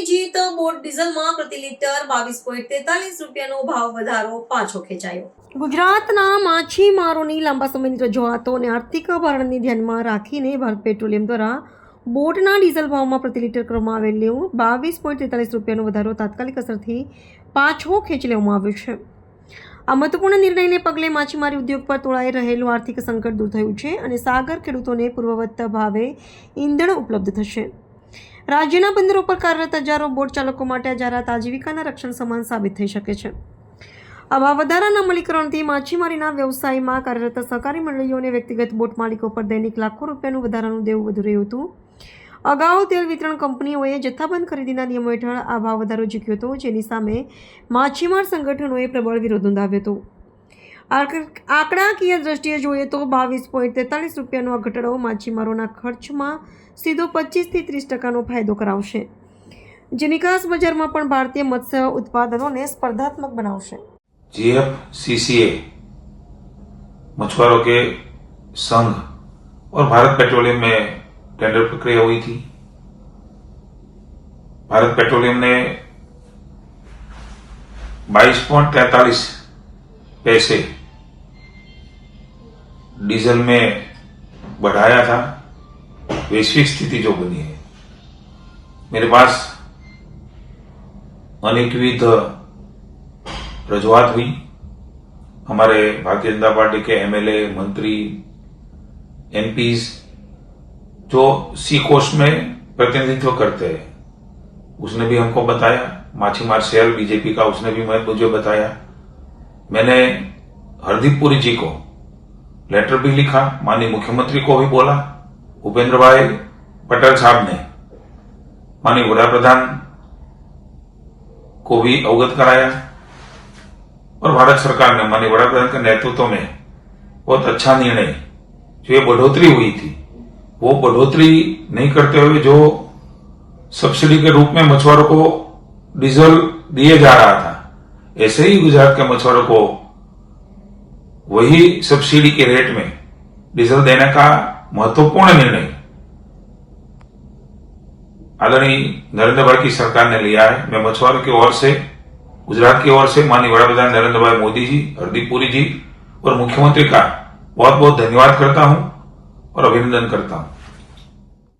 જીત બોટ ડીઝલમાં પ્રતિ લીટર 22.43 રૂપિયાનો ભાવ વધારો પાછો ખેંચાયો. ગુજરાતના માછીમારોની લાંબા સમયની રજૂઆતો અને આર્થિક ભારણને ધ્યાનમાં રાખીને ભારત પેટ્રોલિયમ દ્વારા બોટના ડીઝલ ભાવમાં પ્રતિ લીટર કરવામાં આવેલો 22.43 રૂપિયાનો વધારો તાત્કાલિક અસરથી પાછો ખેંચી લેવામાં આવ્યો છે. આ મહત્વપૂર્ણ નિર્ણયને પગલે માછીમારી ઉદ્યોગ પર તોળાઈ રહેલું આર્થિક સંકટ દૂર થયું છે અને સાગર ખેડૂતોને પૂર્વવત ભાવે ઈંધણ ઉપલબ્ધ થશે. રાજ્યના બંદરો પર કાર્યરત હજારો બોટ ચાલકો માટે આ જાહેરાત આજીવિકાના રક્ષણ સમાન સાબિત થઈ શકે છે. આવા વધારાના અમલીકરણથી માછીમારીના વ્યવસાયમાં કાર્યરત સહકારી મંડળીઓ અને વ્યક્તિગત બોટ માલિકો પર દૈનિક લાખો રૂપિયાનું વધારાનું દેવું વધી રહ્યું હતું. અગાઉ તેલ વિતરણ કંપનીઓએ જથ્થાબંધ ખરીદીના નિયમો હેઠળ આ ભાવ વધારો ઝીક્યો હતો, જેની સામે માછીમાર સંગઠનોએ પ્રબળ વિરોધ નોંધાવ્યો હતો. આંકડાકીય દ્રષ્ટિએ જોઈએ તો 22.43 રૂપિયાનો આ ઘટાડો માછીમારોના ખર્ચમાં સીધો 25 થી 30% ફાયદો કરાવશે, જે નિકાસ બજારમાં પણ ભારતીય મત્સ્ય ઉત્પાદનોને સ્पर्धात्मक બનાવશે. जीएफसीसीए मछुआरों के संघ और भारत पेट्रोलियम में टेंडर प्रक्रिया हुई थी. भारत पेट्रोलियम ने 22.43 पैसे डीजल में बढ़ाया था. वैश्विक स्थिति जो बनी है, मेरे पास अनेकविध रजूआत हुई. हमारे भारतीय जनता पार्टी के एमएलए, मंत्री, एमपीज जो सी कोस्ट में प्रतिनिधित्व करते हैं, उसने भी हमको बताया. माछीमार सेल बीजेपी का, उसने भी मुझे बताया. मैंने हरदीप पुरी जी को लेटर भी लिखा, माननीय मुख्यमंत्री को भी बोला, भूपेंद्र भाई पटेल साहब ने माननीय वड़ा प्रधान को भी अवगत कराया और भारत सरकार ने माननीय वड़ा प्रधान के नेतृत्व में बहुत अच्छा निर्णय, जो ये बढ़ोतरी हुई थी वो बढ़ोतरी नहीं करते हुए जो सब्सिडी के रूप में मछुआरों को डीजल दिए जा रहा था, ऐसे ही गुजरात के मछुआरों को वही सब्सिडी के रेट में डीजल देने का महत्वपूर्ण निर्णय आदरणीय नरेंद्र भाई की सरकार ने लिया है. मैं मछुआरों की ओर से, गुजरात की ओर से माननीय वड़ा प्रधान नरेंद्र भाई मोदी जी, हरदीप पुरी जी और मुख्यमंत्री का बहुत बहुत धन्यवाद करता हूं और अभिनंदन करता हूं.